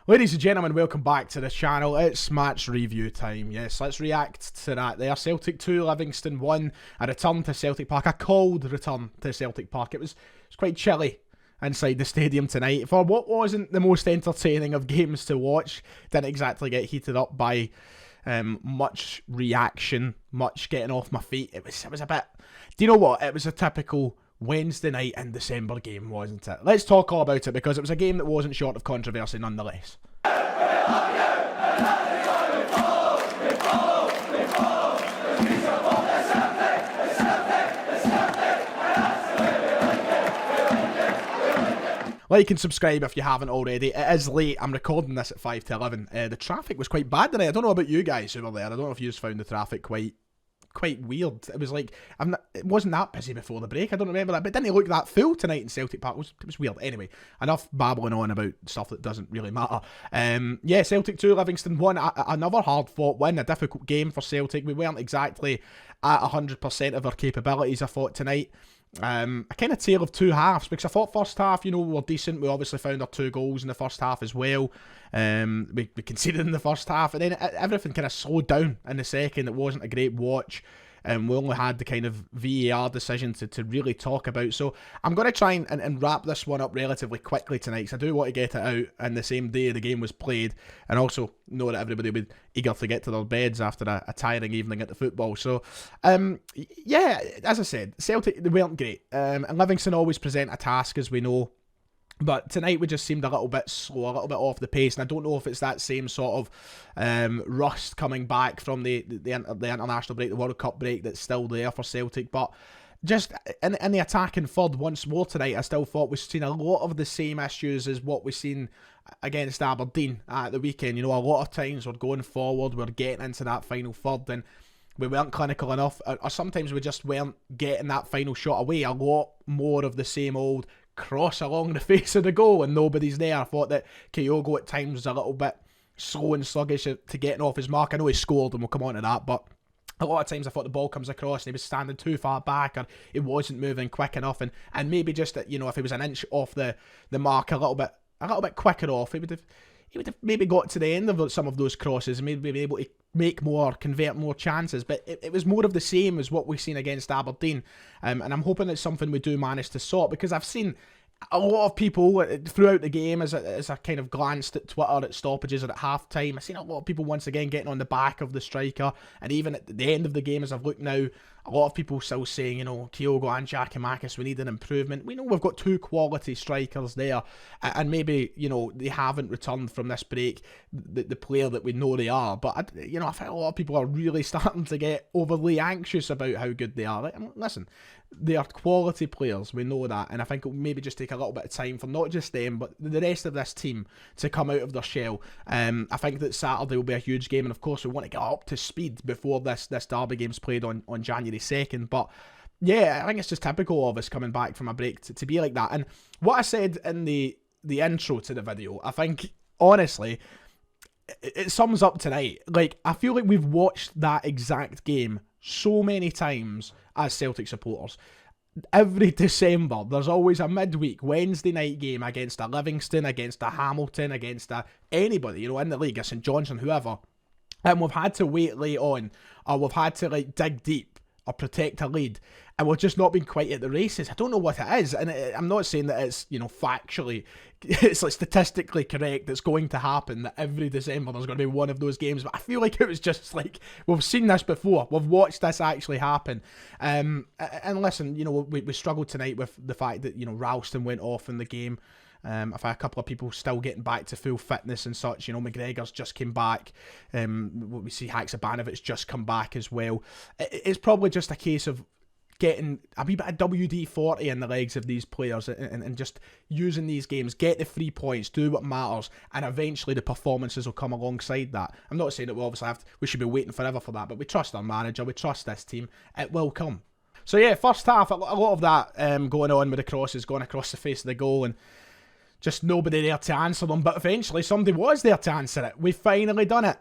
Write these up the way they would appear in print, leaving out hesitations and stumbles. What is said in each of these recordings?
Ladies and gentlemen, welcome back to the channel. It's match review time. Yes, let's react to that there. Celtic 2, Livingston 1. A return to Celtic Park. A cold return to Celtic Park. It was quite chilly inside the stadium tonight. For what wasn't the most entertaining of games to watch, didn't exactly get heated up by much reaction, much getting off my feet. It was a bit... Do you know what? It was a typical Wednesday night in December game, wasn't it? Let's talk all about it, because it was a game that wasn't short of controversy nonetheless. Like and subscribe if you haven't already. It is late. I'm recording this at 5 to 11. The traffic was quite bad tonight. I don't know about you guys who were there. I don't know if you just found the traffic quite weird. It was like, it wasn't that busy before the break. I don't remember that, but didn't it look that full tonight in Celtic Park? It was weird. Anyway, enough babbling on about stuff that doesn't really matter. Yeah, Celtic 2, Livingston 1. Another hard-fought win, a difficult game for Celtic. We weren't exactly at 100% of our capabilities, I thought, tonight. A kind of tale of two halves, because I thought first half, you know, we were decent. We obviously found our 2 goals in the first half as well. We conceded in the first half, and then everything kind of slowed down in the second. It wasn't a great watch. We only had the kind of VAR decision to really talk about. So I'm going to try and wrap this one up relatively quickly tonight, because I do want to get it out in the same day the game was played, and also know that everybody will be eager to get to their beds after a tiring evening at the football. So, yeah, as I said, Celtic, they weren't great. And Livingston always present a task, as we know. But tonight we just seemed a little bit slow, a little bit off the pace, and I don't know if it's that same sort of rust coming back from the international break, the World Cup break, that's still there for Celtic. But just in the attacking third once more tonight, I still thought we've seen a lot of the same issues as what we've seen against Aberdeen at the weekend. You know, a lot of times we're going forward, we're getting into that final third, and we weren't clinical enough, or sometimes we just weren't getting that final shot away. A lot more of the same old cross along the face of the goal and nobody's there. I thought that Kyogo at times was a little bit slow and sluggish to getting off his mark. I know he scored and we'll come on to that, but a lot of times I thought the ball comes across and he was standing too far back, or he wasn't moving quick enough, and maybe just, you know, if he was an inch off the mark a little bit quicker off, he would have maybe got to the end of some of those crosses and maybe be able to make more, convert more chances. But it was more of the same as what we've seen against Aberdeen. And I'm hoping it's something we do manage to sort, because I've seen a lot of people throughout the game, as I kind of glanced at Twitter at stoppages or at half time, I've seen a lot of people once again getting on the back of the striker, and even at the end of the game as I've looked now, a lot of people still saying, you know, Kyogo and Giakoumakis, we need an improvement. We know we've got 2 quality strikers there, and maybe, you know, they haven't returned from this break the player that we know they are, but, you know, I think a lot of people are really starting to get overly anxious about how good they are. Like, listen, they are quality players, we know that, and I think it will maybe just take a little bit of time for not just them, but the rest of this team to come out of their shell. I think that Saturday will be a huge game, and of course we want to get up to speed before this derby game's played on January 2nd, but yeah, I think it's just typical of us coming back from a break to be like that. And what I said in the intro to the video, I think, honestly, it sums up tonight. Like, I feel like we've watched that exact game so many times as Celtic supporters. Every December, there's always a midweek Wednesday night game against a Livingston, against a Hamilton, against anybody, you know, in the league, a St Johnstone, whoever. And we've had to wait late on, or we've had to, like, dig deep or protect a lead, and we've just not been quite at the races. I don't know what it is, and I'm not saying that it's, you know, factually, it's like statistically correct, it's going to happen that every December there's going to be one of those games, but I feel like it was just like, we've seen this before, we've watched this actually happen. And listen, you know, we struggled tonight with the fact that, you know, Ralston went off in the game. I've had a couple of people still getting back to full fitness and such. You know, McGregor's just came back. We see Haksabanovic just come back as well. It's probably just a case of getting a wee bit of WD-40 in the legs of these players and just using these games, get the 3 points, do what matters, and eventually the performances will come alongside that. I'm not saying that we should be waiting forever for that, but we trust our manager, we trust this team, it will come. So yeah, first half, a lot of that going on with the crosses going across the face of the goal, and just nobody there to answer them, but eventually somebody was there to answer it. We finally done it.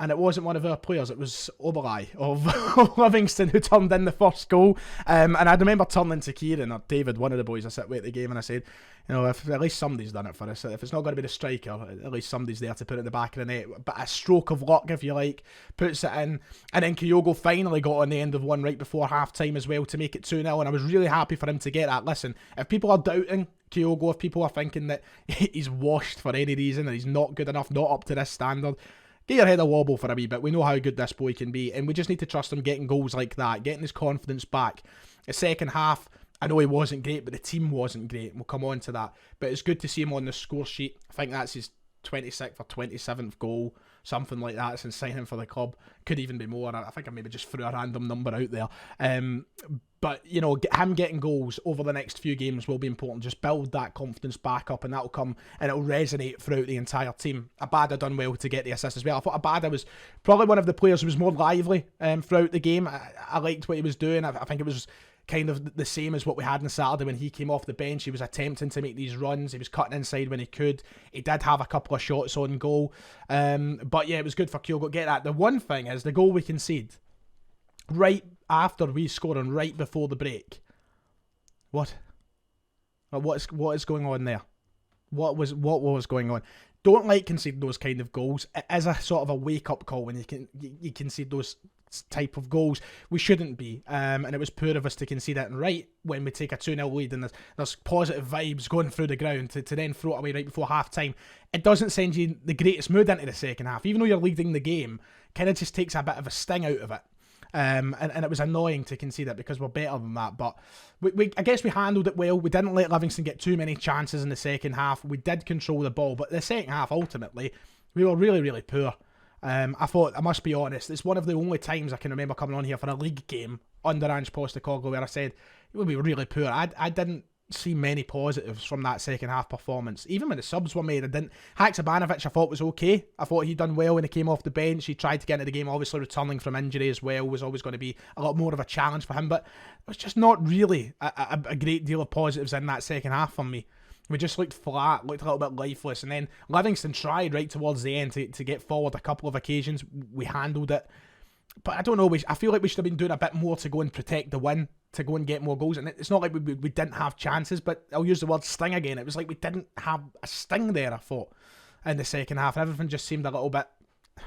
and it wasn't one of our players, it was Oberlai of Livingston who turned in the first goal. And I remember turning to Kieran or David, one of the boys I sit with at the game, and I said, you know, if at least somebody's done it for us, if it's not going to be the striker, at least somebody's there to put it in the back of the net. But a stroke of luck, if you like, puts it in. And then Kyogo finally got on the end of one right before half-time as well to make it 2-0, and I was really happy for him to get that. Listen, if people are doubting Kyogo, if people are thinking that he's washed for any reason, and he's not good enough, not up to this standard, get your head a wobble for a wee bit. We know how good this boy can be, and we just need to trust him getting goals like that, getting his confidence back. The second half, I know he wasn't great, but the team wasn't great. We'll come on to that. But it's good to see him on the score sheet. I think that's his 26th or 27th goal, something like that, since signing for the club. Could even be more. I think I maybe just threw a random number out there. But, you know, him getting goals over the next few games will be important. Just build that confidence back up, and that'll come and it'll resonate throughout the entire team. Abada done well to get the assist as well. I thought Abada was probably one of the players who was more lively throughout the game. I liked what he was doing. I think it was kind of the same as what we had on Saturday when he came off the bench. He was attempting to make these runs. He was cutting inside when he could. He did have a couple of shots on goal. But yeah, it was good for Kyogo to get that. The one thing is the goal we conceded right after we scored and right before the break. What is going on there? What was going on? Don't like conceding those kind of goals. It is a sort of a wake-up call when you concede those type of goals. We shouldn't be, and it was poor of us to concede it. And right when we take a 2-0 lead and there's positive vibes going through the ground to then throw it away right before half time, it doesn't send you the greatest mood into the second half. Even though you're leading the game, kind of just takes a bit of a sting out of it. And it was annoying to concede it because we're better than that. But I guess we handled it well. We didn't let Livingston get too many chances in the second half. We did control the ball, but the second half, ultimately, we were really, really poor. I thought, I must be honest, it's one of the only times I can remember coming on here for a league game under Ange Postecoglou where I said it would be really poor. I didn't see many positives from that second half performance. Even when the subs were made, Haksabanovic I thought was okay. I thought he'd done well when he came off the bench. He tried to get into the game, obviously returning from injury as well was always going to be a lot more of a challenge for him, but it was just not really a great deal of positives in that second half for me. We just looked flat, looked a little bit lifeless, and then Livingston tried right towards the end to get forward a couple of occasions. We handled it, but I don't know, I feel like we should have been doing a bit more to go and protect the win, to go and get more goals. And it's not like we didn't have chances, but I'll use the word sting again. It was like we didn't have a sting there, I thought, in the second half. Everything just seemed a little bit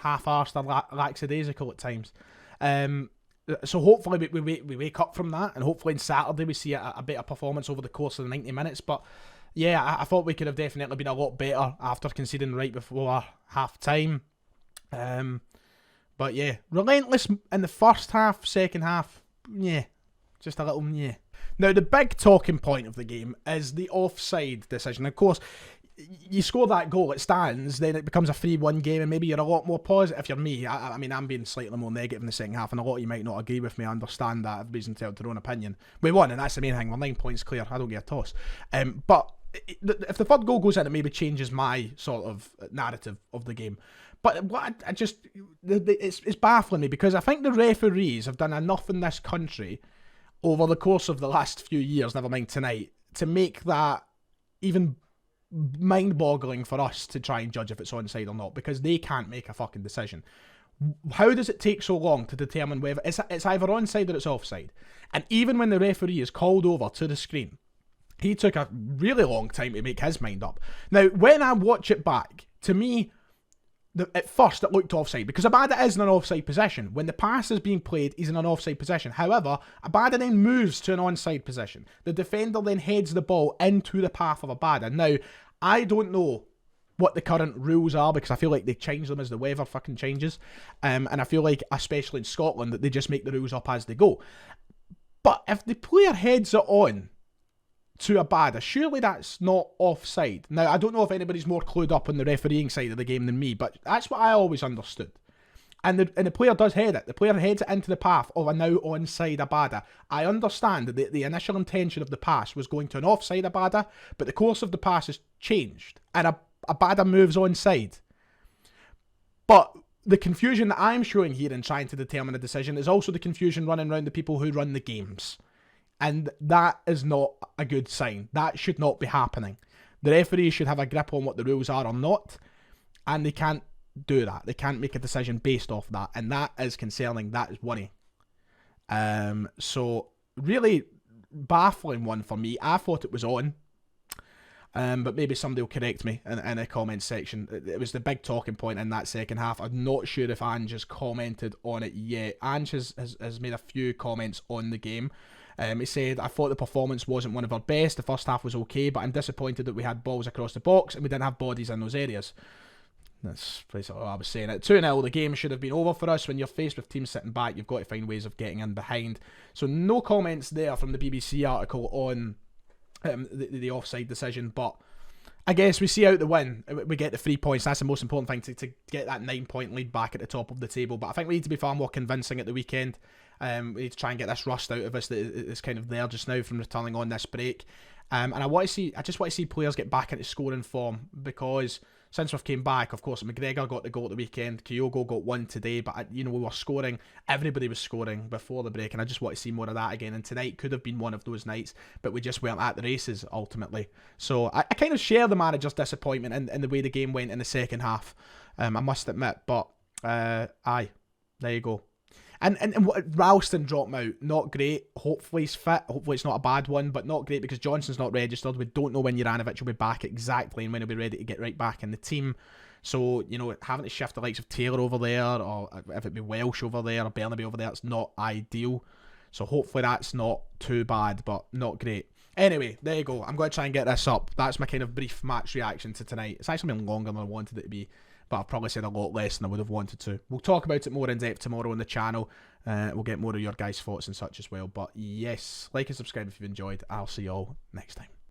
half-arsed or lackadaisical at times. So hopefully we wake up from that, and hopefully on Saturday we see a better performance over the course of the 90 minutes. But yeah, I thought we could have definitely been a lot better after conceding right before half-time. But yeah, relentless in the first half, second half, yeah, just a little yeah. Now, the big talking point of the game is the offside decision. Of course, you score that goal, it stands, then it becomes a 3-1 game, and maybe you're a lot more positive. If you're me, I mean, I'm being slightly more negative in the second half, and a lot of you might not agree with me. I understand that. Everybody's entitled to their own opinion. We won, and that's the main thing. We're 9 points clear. I don't get a toss. But if the third goal goes in, it maybe changes my sort of narrative of the game. But what it's baffling me, because I think the referees have done enough in this country over the course of the last few years, never mind tonight, to make that even mind-boggling for us to try and judge if it's onside or not, because they can't make a fucking decision. How does it take so long to determine whether it's either onside or it's offside? And even when the referee is called over to the screen, he took a really long time to make his mind up. Now, when I watch it back, to me, at first it looked offside, because Abada is in an offside position. When the pass is being played, he's in an offside position. However, Abada then moves to an onside position. The defender then heads the ball into the path of Abada. Now, I don't know what the current rules are, because I feel like they change them as the weather fucking changes. And I feel like, especially in Scotland, that they just make the rules up as they go. But if the player heads it on to Abada, surely that's not offside. Now, I don't know if anybody's more clued up on the refereeing side of the game than me, but that's what I always understood. And the player does head it. The player heads it into the path of a now onside Abada. I understand that the initial intention of the pass was going to an offside Abada, but the course of the pass has changed, and Abada moves onside. But the confusion that I'm showing here in trying to determine a decision is also the confusion running around the people who run the games. And that is not a good sign. That should not be happening. The referees should have a grip on what the rules are or not, and they can't do that. They can't make a decision based off that, and that is concerning. That is worrying. So really baffling one for me. I thought it was on. But maybe somebody will correct me in the comments section. It was the big talking point in that second half. I'm not sure if Ange has commented on it yet. Ange has made a few comments on the game. He said, I thought the performance wasn't one of our best. The first half was okay, but I'm disappointed that we had balls across the box and we didn't have bodies in those areas. That's basically what I was saying. At 2-0, the game should have been over for us. When you're faced with teams sitting back, you've got to find ways of getting in behind. So no comments there from the BBC article on the offside decision, but I guess we see out the win. We get the 3 points. That's the most important thing, to get that 9-point lead back at the top of the table. But I think we need to be far more convincing at the weekend. We need to try and get this rust out of us that is kind of there just now from returning on this break. And I just want to see players get back into scoring form, because since we've came back, of course, McGregor got the goal at the weekend, Kyogo got one today, but we were scoring, everybody was scoring before the break, and I just want to see more of that again. And tonight could have been one of those nights, but we just weren't at the races ultimately. So I kind of share the manager's disappointment in the way the game went in the second half, I must admit. But aye, there you go. And Ralston dropped out. Not great. Hopefully he's fit. Hopefully it's not a bad one, but not great because Johnson's not registered. We don't know when Juranovic will be back exactly and when he'll be ready to get right back in the team. So, having to shift the likes of Taylor over there, or if it be Welsh over there or Bernaby over there, it's not ideal. So hopefully that's not too bad, but not great. Anyway, there you go. I'm going to try and get this up. That's my kind of brief match reaction to tonight. It's actually been longer than I wanted it to be, but I've probably said a lot less than I would have wanted to. We'll talk about it more in depth tomorrow on the channel. We'll get more of your guys' thoughts and such as well. But yes, like and subscribe if you've enjoyed. I'll see you all next time.